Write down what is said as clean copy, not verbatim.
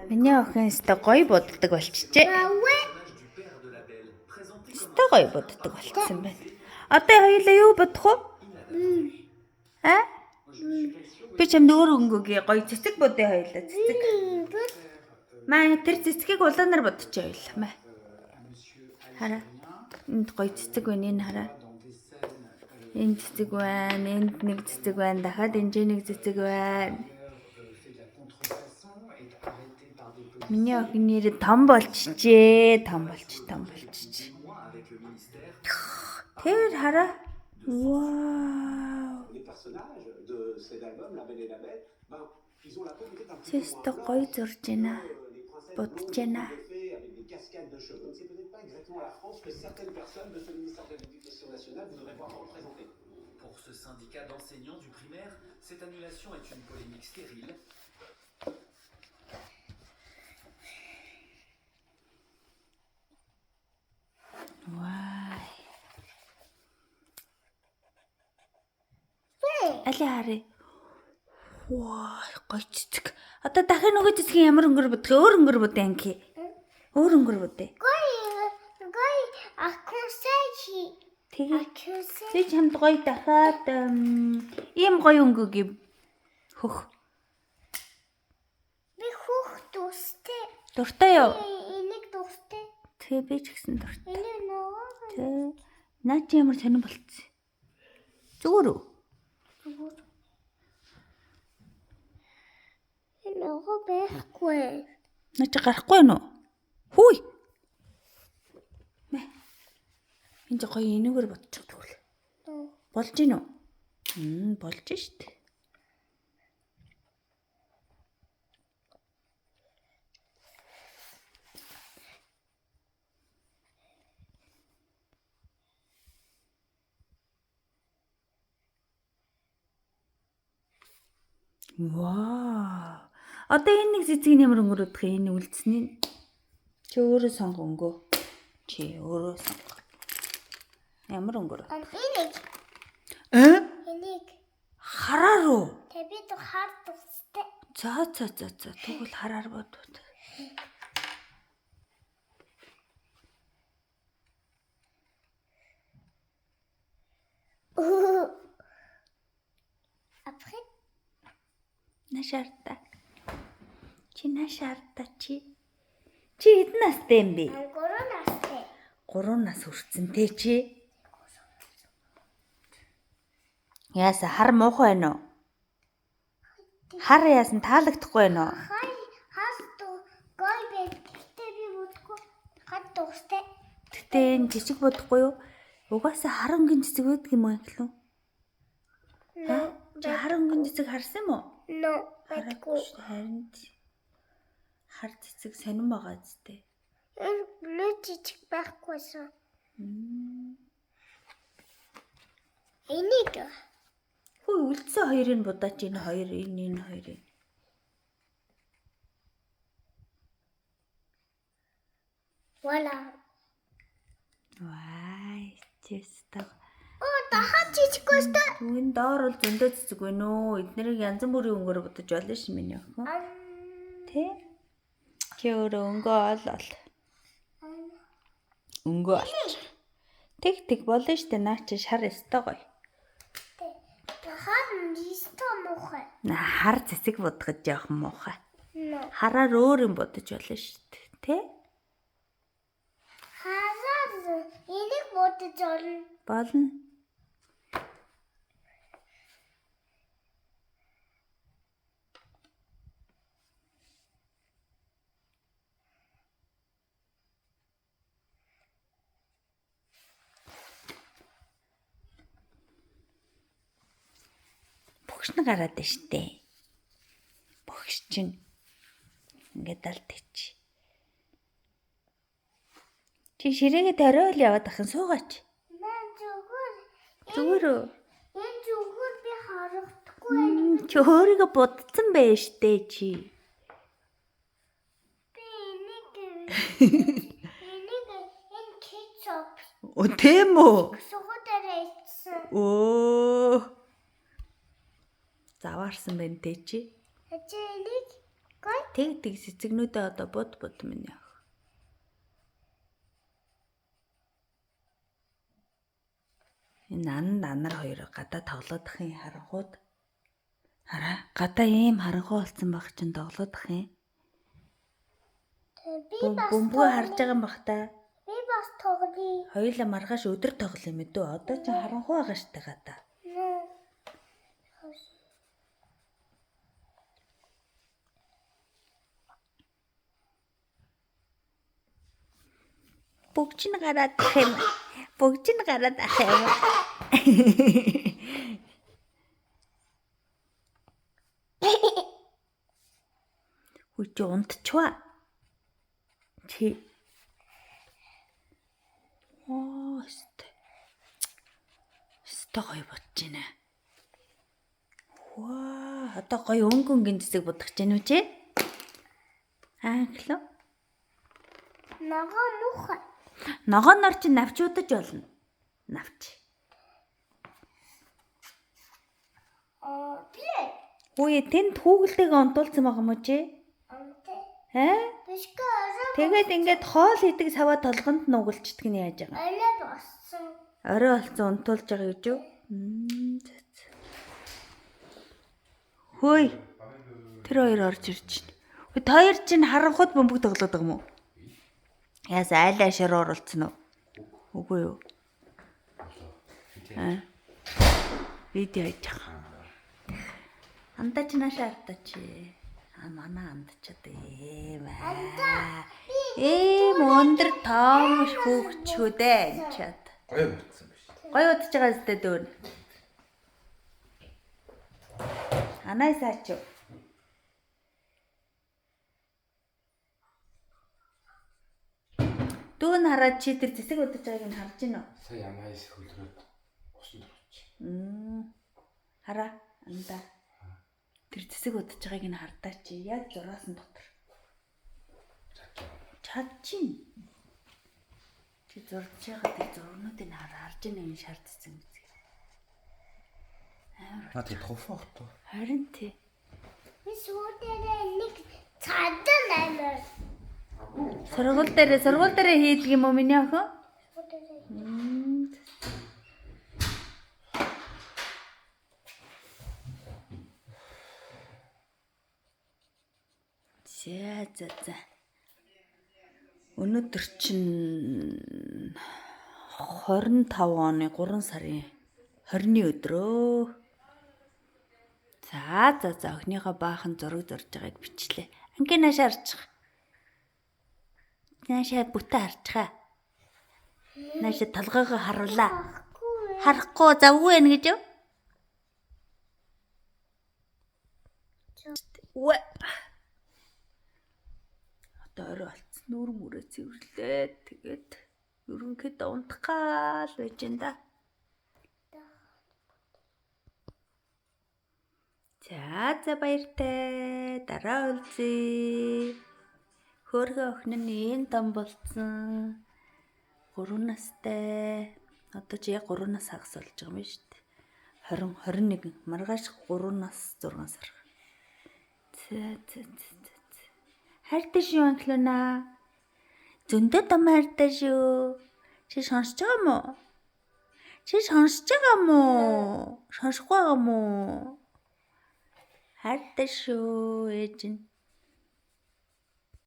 Миний охин өстө гоё боддог болчихжээ. Өстө гоё боддог болчихсон байна. Одоо хоёулаа юу бодох вэ? Би чамд өөр өнгөгийн гоё цэцэг бодъё хоёулаа цэцэг. Маа тэр цэцгийг улаанаар бодчих хоёулаа маа. Хараа. Энд гоё цэцэг байна энэ хараа. Энд цэцэг байна, энд нэг цэцэг байна, дахиад энэ нэг цэцэг байна. Миний охин нэр том болчихжээ, том болчих. Тэр хараа. Вау. Чисто гоё зурж байна. Бодож байна. Cascades de cheveux. Donc c'est peut-être pas exactement la France que certaines personnes de ce ministère de l'Éducation nationale voudraient voir représentée. Pour ce syndicat d'enseignants du primaire, cette annulation est une polémique stérile. Вай. Али хари. Вай, гоё цэцэг. Одоо дахин нөгөө цэцгийн ямар өнгөр бодох? Өөр өнгөр бодё анги. Өөр өнгөр бодё. Гоё акусачи. Тэгээ чамд гоё дахиад ийм гоё өнгөгийн хөх. Би хөх дуртай. Дуртай юу? Энийг дуртай. Тэгээ би ч гэсэн дуртай. Энэ нөгөө. Тэ. Наа чи ямар сонирн болцсон. Зүгээр үү? Зүгээр. Энэ нөгөө байхгүй. Наа чи гарахгүй байна уу? Хүй. Мэ. Энд гоё энэгээр бодчих тэгвэл. Болж гин үү? Болж штт. Вау. Одоо энэ нэг цэцгийн ямар өнгөр удах энэ үлдсэний. Чи өөрөө сонго өнгөө. Чи өөрөө сонго. Ямар өнгөр? Энийг. Энийг. Хараар уу? Тэбид хар дуртай. За. Тэгвэл хараар бодвол. Après. Нашаарта. Чи нашаарта чи. Чи хэдэн настай юм бэ? 3 настай. 3 нас хүрсэн те чи. Яаса хар муухай байна уу? Хар яасан таалагдахгүй байна уу? Хасту гой бед. Гэтэ би бодохгүй. Хад дуртай. Гэтэ энэ жижиг бодохгүй юу? Угаасаа хар өнгийн цэцэг байдаг юм аа гэлөө. Чи хар өнгийн цэцэг харсан юм уу? Но, badгүй. Харин хар цэцэг сонирн байгаа зү. Энэ блүү жижиг байхгүйсэн. Энийг. Хөө үлдсэн хоёрыг будаач энэ хоёрыг. Voilà. Вай, чистэг. Дахиад жижиггүйстэй. Түүний доор бол зөндөө цэцэг байна уу? Эднэрийг янз бүрийн өнгөөр бодож болно ш миний охин. Тэ? Чи өөрөө өнгөө ол. Өнгөө олч. Тэг болно штэ наа чи шар өстой гоё. Дахиад нистэй муухай. Хар цэцэг бодоход жоохон муухай. Хараар өөр юм бодож болно штэ. Тэ? Хараад энийг бодож олно. Болно. Богш нь гараад байна штэ. Богш чинь ингээд алдчих. Чи ширээгээ ториол яваад ахын суугаач. Зүгээр үү? Энэ зүгээр би харагдахгүй. Чи өөрийгөө будцсан байж штэ чи. Би энийг энэ кетчуп. О тийм үү? Сухотараа ичсэн. Оо. Заваарсан байна те чи. Энийг Гой. Тэг цэцэгнүүдээ одоо бод минь яах. Энэ анар хоёр гадаа тоглоодох юм харанхууд. Хараа гадаа ийм харанхуй болсон байх чинь тоглоодох юм. Би бас Бөмбөгөө харж байгаа юм бах та. би бас тоглоё. Хоёулаа маргааш өдөр тоглоё юм дөө. Одоо ч харанхуй байгаа штэ гадаа. Бүгд нь гараад ах юм. Бүгд нь гараад ах юм. Үгүй чи унтчихва. Чи. Оо өстэй гоё бодож байна. Ваа, одоо гоё өнгөнгийн цэцэг будах гэж байна уу чи? Анхлоо. Ногоо муухай. Ногооноор чи навчуудаж болно. Навч. Плей. Үгүй тэнд хүүгэлтэйгээ онтуулсан байгаа юм уу чи? Аа? Бишгээ Тэгээд ингээд хоол идэг саваа толгонд нугалчдаг нь яаж байгаа? орой боссон. Орой болсон унтуулж байгаа гэж юу? Хөөе. Тэр хоёр орж ирж байна. Хөөе та хоёр чинь харанхууд бөмбөг тоглоод байгаа юм уу? Яасан айлаа шар оролцсон уу? Үгүй юу. Видео хийж байгаа. Андаа чи наашаа ардаа чи. Манай андчаад ийм аа. Өндөр том хүүхчүүдээ анчаад. Гоё бодсон биш. Гоё удаж байгаа зү дөөр. Анайсаач юу? Дүүн хараад чи тэр зэсэг удаж байгааг нь харж байна уу? Сая анаас хөлрөөд усан дөрвч. Хараа андаа. Тэр зэсэг удаж байгааг нь хардаа чи яг зураасан дотор. Чадчих. Чи зурж байгаа тэр зургнуудыг харж байна юм шаардсан гэж. Наа тий тофохто. Харин тий. Би сүүдэрээ нэг цаадан амар. Сургууль дээр хийдэг юм уу миний охин? За. Өнөөдөр чинь 25 оны 3 сарын 20-ны өдрөө. За охиныхоо баахан зураг зурж байгааг бичлээ. Анги наашаа харчих. Наашаа бүтэ харчихаа. Наашаа толгойгоо харуулаа. Харахгүй завгүй байх гэж юу? Вэ. Одоо орой болцсон. Нүр мөрөө цэвэрлээ. Тэгээд ерөнхийдөө унтах гал байж энэ да. За баяртай. Дараа уулзъя. Хөөрхөн охин нь ийм том болцсон. 3 настай. Одоо чи яг 3 нас хагас болж байгаа юм шүү дээ. 20 21. Маргааш 3 нас 6 сар. За. Хайртай шүү анхлуна. Зөндөө том хайртай шүү. Чи сонсож байгаа юм уу? Сонсохгүй байгаа юм уу? Хайртай шүү ээж нь.